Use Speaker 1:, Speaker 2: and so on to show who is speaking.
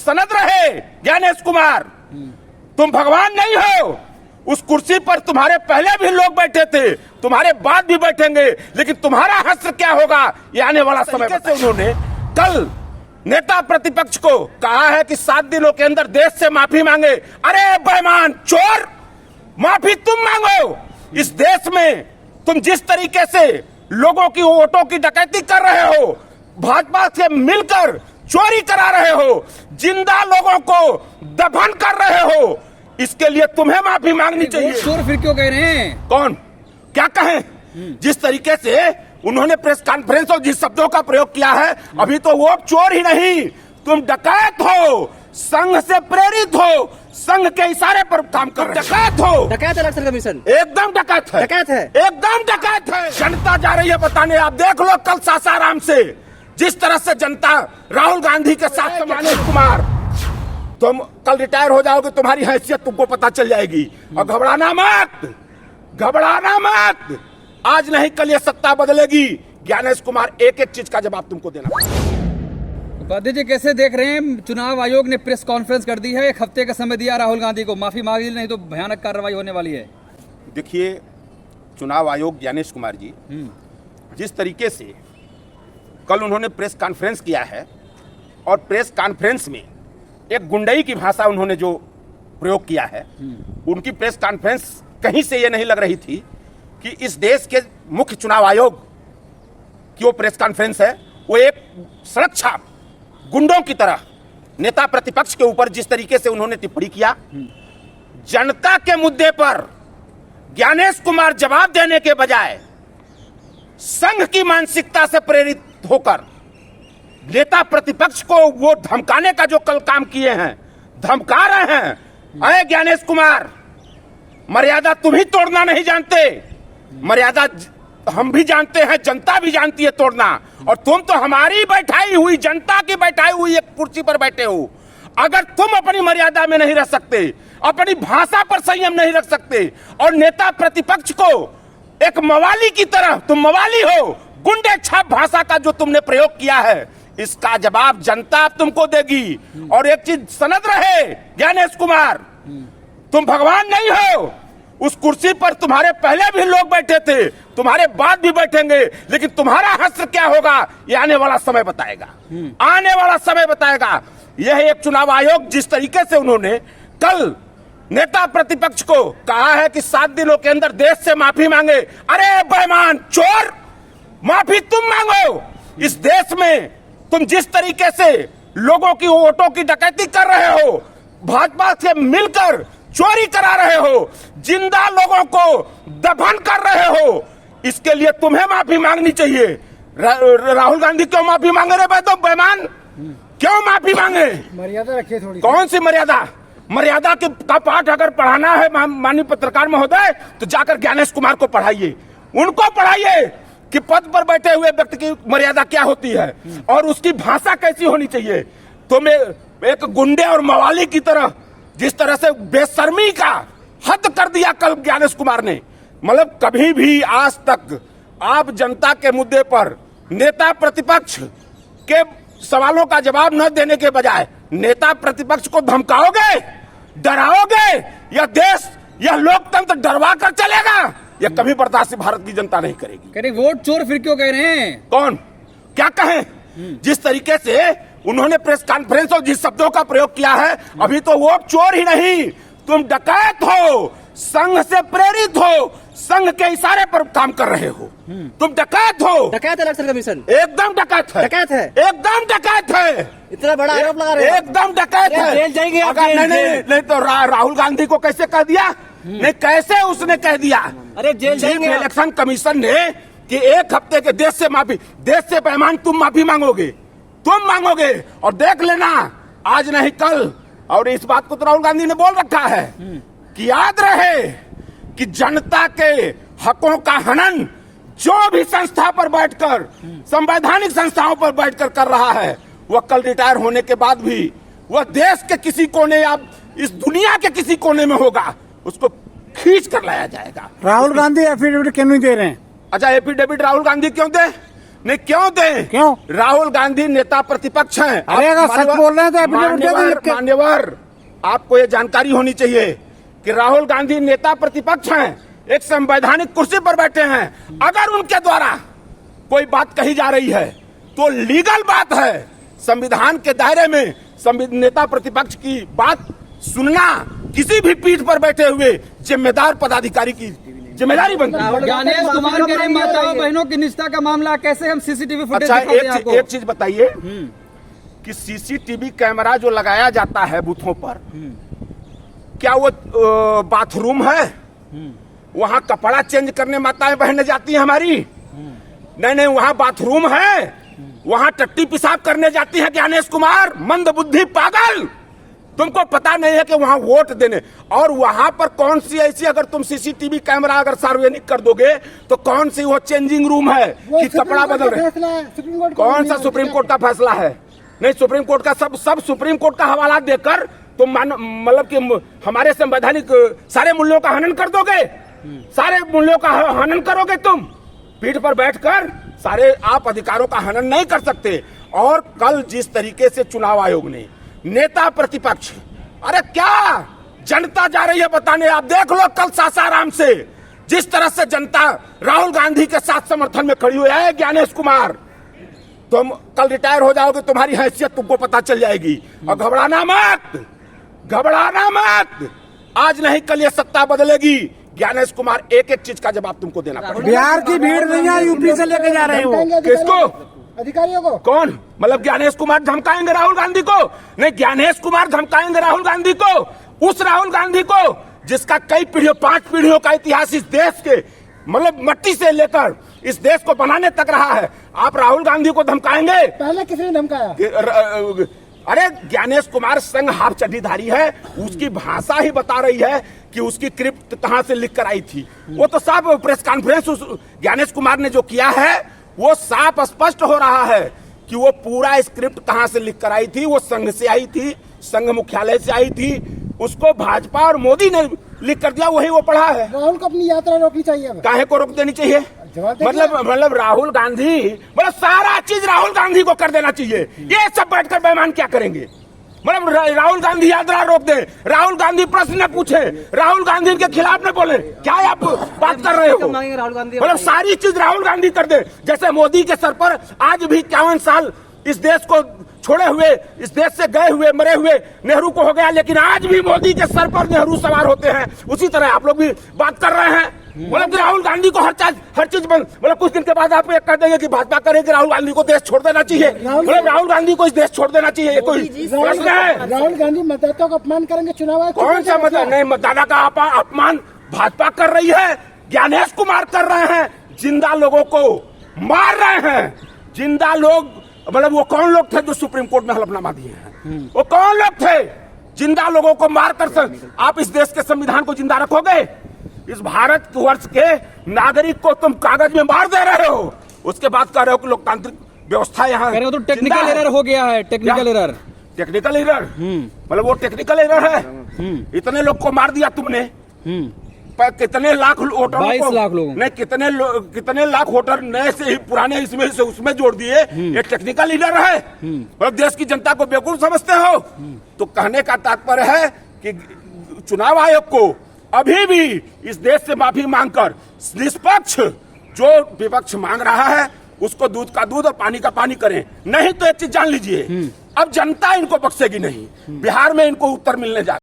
Speaker 1: सनद रहे ज्ञानेश कुमार, तुम भगवान नहीं हो। उस कुर्सी पर तुम्हारे पहले भी लोग बैठे थे, तुम्हारे बाद भी बैठेंगे, लेकिन तुम्हारा हश्र क्या होगा ये आने वाला समय से उन्होंने कल नेता प्रतिपक्ष को कहा है कि 7 दिनों के अंदर देश से माफी मांगे। अरे बेईमान चोर, माफी तुम मांगो। इस देश में तुम जिस तरीके से लोगों की वोटों की डकैती कर रहे हो, भाजपा से मिलकर चोरी करा रहे हो, जिंदा लोगों को दफन कर रहे हो, इसके लिए तुम्हें माफी मांगनी चाहिए।
Speaker 2: चोर फिर क्यों कह रहे हैं?
Speaker 1: कौन क्या कहें? जिस तरीके से उन्होंने प्रेस कॉन्फ्रेंस और जिस शब्दों का प्रयोग किया है, अभी तो वो चोर ही नहीं, तुम डकैत हो, संघ से प्रेरित हो, संघ के इशारे पर काम कर रहे हो। डकैत हो।
Speaker 2: डकैत इलेक्शन कमीशन
Speaker 1: एकदम डकैत है,
Speaker 2: डकैत है,
Speaker 1: एकदम डकैत है। जनता जा रही है बताने, आप देख लो कल सासाराम से जिस तरह से जनता राहुल गांधी के साथ। ज्ञानेश कुमार, तुम कल रिटायर हो जाओगे, तुम्हारी हैसियत तुमको पता चल जाएगी। और घबराना मत, घबराना मत, आज नहीं कल ये सत्ता बदलेगी। ज्ञानेश कुमार, एक एक चीज का जवाब तुमको देना पड़ेगा।
Speaker 2: उपाध्याय जी कैसे देख रहे हैं? चुनाव आयोग ने प्रेस कॉन्फ्रेंस कर दी है, 1 हफ्ते का समय दिया राहुल गांधी को, माफी मांग ली नहीं तो भयानक कार्रवाई होने वाली है।
Speaker 1: देखिए, चुनाव आयोग ज्ञानेश कुमार जी जिस तरीके से कल उन्होंने प्रेस कॉन्फ्रेंस किया है, और प्रेस कॉन्फ्रेंस में एक गुंडई की भाषा उन्होंने जो प्रयोग किया है, उनकी प्रेस कॉन्फ्रेंस कहीं से ये नहीं लग रही थी कि इस देश के मुख्य चुनाव आयोग की वो प्रेस कॉन्फ्रेंस है, वो एक सड़क छाप गुंडों की तरह नेता प्रतिपक्ष के ऊपर जिस तरीके से उन्होंने टिप्पणी किया, जनता के मुद्दे पर ज्ञानेश कुमार जवाब देने के बजाय संघ की मानसिकता से प्रेरित होकर नेता प्रतिपक्ष को वो धमकाने का जो कल काम किए हैं, धमका रहे हैं। अरे ज्ञानेश कुमार, मर्यादा तुम ही तोड़ना नहीं जानते, मर्यादा हम भी जानते हैं, जनता भी जानती है तोड़ना। और तुम तो हमारी बैठाई हुई, जनता की बैठाई हुई एक कुर्सी पर बैठे हो। अगर तुम अपनी मर्यादा में नहीं रह सकते, अपनी भाषा पर संयम नहीं रख सकते, और नेता प्रतिपक्ष को एक मवाली की तरह, तुम मवाली हो, गुंडे छाप भाषा का जो तुमने प्रयोग किया है, इसका जवाब जनता तुमको देगी। और एक चीज सनद रहे ज्ञानेश कुमार, तुम भगवान नहीं हो। उस कुर्सी पर तुम्हारे पहले भी लोग बैठे थे, तुम्हारे बाद भी बैठेंगे, लेकिन तुम्हारा हश्र क्या होगा ये आने वाला समय बताएगा, आने वाला समय बताएगा। यह एक चुनाव आयोग जिस तरीके से उन्होंने कल नेता प्रतिपक्ष को कहा है कि 7 दिनों के अंदर देश से माफी मांगे। अरे बेईमान चोर, माफी तुम मांगो। इस देश में तुम जिस तरीके से लोगों की वोटों की डकैती कर रहे हो, भाजपा से मिलकर चोरी करा रहे हो, जिंदा लोगों को दफन कर रहे हो, इसके लिए तुम्हें माफी मांगनी चाहिए। राहुल गांधी क्यों माफी मांगे रे बेईमान, क्यों माफी मांगे?
Speaker 2: मर्यादा रखिए थोड़ी।
Speaker 1: कौन सी मर्यादा? मर्यादा का पाठ अगर पढ़ाना है माननीय पत्रकार महोदय, तो जाकर ज्ञानेश कुमार को पढ़ाइए, उनको पढ़ाइए कि पद पर बैठे हुए व्यक्ति की मर्यादा क्या होती है और उसकी भाषा कैसी होनी चाहिए। तुम एक गुंडे और मवाली की तरह जिस तरह से बेशर्मी का हद कर दिया कल ज्ञानेश कुमार ने, मतलब कभी भी आज तक आप जनता के मुद्दे पर नेता प्रतिपक्ष के सवालों का जवाब न देने के बजाय नेता प्रतिपक्ष को धमकाओगे, डराओगे, यह देश, यह लोकतंत्र डरवा कर चलेगा, यह कभी बर्दाश्त भारत की जनता नहीं करेगी।
Speaker 2: कह रहे वोट चोर फिर क्यों कह रहे हैं?
Speaker 1: कौन क्या कहें? जिस तरीके से उन्होंने प्रेस कॉन्फ्रेंस और जिस शब्दों का प्रयोग किया है, अभी तो वोट चोर ही नहीं, तुम डकैत हो, संघ से प्रेरित हो, संघ के इशारे पर काम कर रहे हो, तुम डकैत हो।
Speaker 2: डकैत इलेक्शन कमीशन
Speaker 1: एकदम डकैत है,
Speaker 2: डकैत है,
Speaker 1: एकदम डकैत है,
Speaker 2: इतना बड़ा आरोप लगा रहे हैं।
Speaker 1: एकदम डकैत है।
Speaker 2: जेल जाएंगे आप?
Speaker 1: नहीं तो राहुल गांधी को कैसे कह दिया? नहीं, कैसे उसने कह दिया?
Speaker 2: अरे जेल जाएंगे।
Speaker 1: इलेक्शन कमीशन ने कि 1 हफ्ते के देश से माफी, देश से बेईमान तुम माफी मांगोगे, तुम मांगोगे, और देख लेना आज नहीं कल। और इस बात को तो राहुल गांधी ने बोल रखा है कि याद रहे कि जनता के हकों का हनन जो भी संस्था पर बैठकर, संवैधानिक संस्थाओं पर बैठकर कर रहा है, वह कल रिटायर होने के बाद भी वह देश के किसी कोने या इस दुनिया के किसी कोने में होगा, उसको खींच कर लाया जाएगा।
Speaker 3: राहुल गांधी एफिडेविट क्यों नहीं दे रहे हैं?
Speaker 1: अच्छा, एफिडेविट राहुल गांधी क्यों दे? नहीं क्यों दें?
Speaker 3: क्यों?
Speaker 1: राहुल गांधी नेता प्रतिपक्ष हैं।
Speaker 3: अरे अगर सच बोल रहे हैं तो एफिडेविट दे दें लिख के।
Speaker 1: मान्यवर, आपको ये जानकारी होनी चाहिए कि राहुल गांधी नेता प्रतिपक्ष हैं, एक संवैधानिक कुर्सी पर बैठे हैं। अगर उनके द्वारा कोई बात कही जा रही है तो लीगल बात है। संविधान के दायरे में नेता प्रतिपक्ष की बात सुनना किसी भी पीठ पर बैठे हुए जिम्मेदार पदाधिकारी की जिम्मेदारी बनती है।
Speaker 2: ज्ञानेश कुमार कह रहे माताओं बहनों की निष्ठा का मामला, कैसे हम सीसीटीवी फुटेज
Speaker 1: अच्छा,
Speaker 2: दिखाते हैं आपको?
Speaker 1: एक चीज बताइए कि सीसीटीवी कैमरा जो लगाया जाता है बूथों पर, क्या वो बाथरूम है? वहां कपड़ा चेंज करने माताएं बहनें जाती हैं हमारी? नहीं, वहां बाथरूम है, वहां टट्टी पेशाब करने जाती है ज्ञानेश कुमार, मंद बुद्धि पागल। तुमको पता नहीं है कि वहां वोट देने, और वहां पर कौन सी ऐसी, अगर तुम सीसीटीवी कैमरा अगर सार्वजनिक कर दोगे तो कौन सी वो चेंजिंग रूम है कि कपड़ा बदल रहे? कौन सा सुप्रीम कोर्ट का फैसला है? नहीं, सुप्रीम कोर्ट का सब सुप्रीम कोर्ट का हवाला देकर तुम मतलब कि हमारे संवैधानिक सारे मूल्यों का हनन कर दोगे? सारे मूल्यों का हनन करोगे तुम? पीठ पर बैठकर सारे आप अधिकारों का हनन नहीं कर सकते। और कल जिस तरीके से चुनाव आयोग ने नेता प्रतिपक्ष, अरे क्या जनता जा रही है बताने, आप देख लो कल सासाराम से जिस तरह से जनता राहुल गांधी के साथ समर्थन में खड़ी हुई है। ज्ञानेश कुमार, तुम कल रिटायर हो जाओगे, तुम्हारी हैसियत तुमको पता चल जाएगी। और घबराना मत, घबराना मत, आज नहीं कल ये सत्ता बदलेगी। ज्ञानेश कुमार, एक एक चीज का जवाब तुमको देना पड़ेगा।
Speaker 3: बिहार की भीड़ नहीं है, यूपी से लेके जा रहे हो।
Speaker 1: किसको?
Speaker 4: अधिकारियों को।
Speaker 1: कौन? मतलब ज्ञानेश कुमार धमकाएंगे राहुल गांधी को? नहीं, ज्ञानेश कुमार धमकाएंगे राहुल गांधी को, उस राहुल गांधी को जिसका कई पीढ़ियों, 5 पीढ़ियों का इतिहास इस देश के मतलब मट्टी से लेकर इस देश को बनाने तक रहा है। आप राहुल गांधी को धमकाएंगे?
Speaker 4: पहले किसने धमकाया?
Speaker 1: अरे ज्ञानेश कुमार संघ हाफ चड्डीधारी है, उसकी भाषा ही बता रही है कि उसकी क्रिप्ट कहां से लिख कर आई थी। वो तो साफ प्रेस कॉन्फ्रेंस ज्ञानेश कुमार ने जो किया है वो साफ स्पष्ट हो रहा है कि वो पूरा स्क्रिप्ट कहां से लिख कर आई थी। वो संघ से आई थी, संघ मुख्यालय से आई थी, उसको भाजपा और मोदी ने लिख कर दिया, वही वो पढ़ा है।
Speaker 4: राहुल को अपनी यात्रा रोकनी चाहिए।
Speaker 1: काहे को रोक देनी चाहिए? मतलब राहुल गांधी, मतलब सारा चीज राहुल गांधी को कर देना चाहिए। ये सब बैठकर बेईमान क्या करेंगे? मतलब राहुल गांधी यात्रा रोक दे, राहुल गांधी प्रश्न न पूछे, राहुल गांधी के खिलाफ न बोले, क्या आप बात कर रहे हो? मतलब सारी चीज राहुल गांधी कर दे। जैसे मोदी के सर पर आज भी 51 साल इस देश को छोड़े हुए, इस देश से गए हुए, मरे हुए नेहरू को हो गया, लेकिन आज भी मोदी के सर पर नेहरू सवार होते हैं। उसी तरह आप लोग भी बात कर रहे हैं। मतलब राहुल गांधी को हर चीज मतलब कुछ दिन के बाद आप कह देंगे कि भाजपा करेगी राहुल गांधी को देश छोड़ देना चाहिए। मतलब राहुल गांधी को इस देश छोड़ देना चाहिए, ये कोई प्रश्न है?
Speaker 4: राहुल गांधी मतदाताओं का अपमान करेंगे चुनाव आयोग?
Speaker 1: कौन सा मतलब? नहीं, मतदाता का अपमान भाजपा कर रही है, ज्ञानेश कुमार कर रहे हैं। जिंदा लोगों को मार रहे हैं, जिंदा लोग। मतलब वो कौन लोग थे जो सुप्रीम कोर्ट में हलफनामा दिए हैं? वो कौन लोग थे? जिंदा लोगों को मारकर आप इस देश के संविधान को जिंदा रखोगे? इस भारत वर्ष के नागरिक को तुम कागज में मार दे रहे हो, उसके बाद कह रहे हो कि लोकतांत्रिक व्यवस्था यहाँ
Speaker 2: कह रहे हो तो टेक्निकल एरर हो गया है। टेक्निकल एरर,
Speaker 1: टेक्निकल एरर, मतलब वो टेक्निकल एरर है। इतने लोग को मार दिया तुमने, कितने लाख वोटर,
Speaker 2: 22 लाख लोगों,
Speaker 1: नहीं कितने लाख वोटर नए से ही पुराने इसमें से उसमें जोड़ दिए। ये टेक्निकल एरर है। मतलब देश की जनता को बेवकूफ समझते हो? तो कहने का तात्पर्य है कि चुनाव आयोग को अभी भी इस देश से माफी मांगकर निष्पक्ष जो विपक्ष मांग रहा है उसको दूध का दूध और पानी का पानी करें। नहीं तो एक चीज जान लीजिए, अब जनता इनको बख्शेगी नहीं। बिहार में इनको उत्तर मिलने जा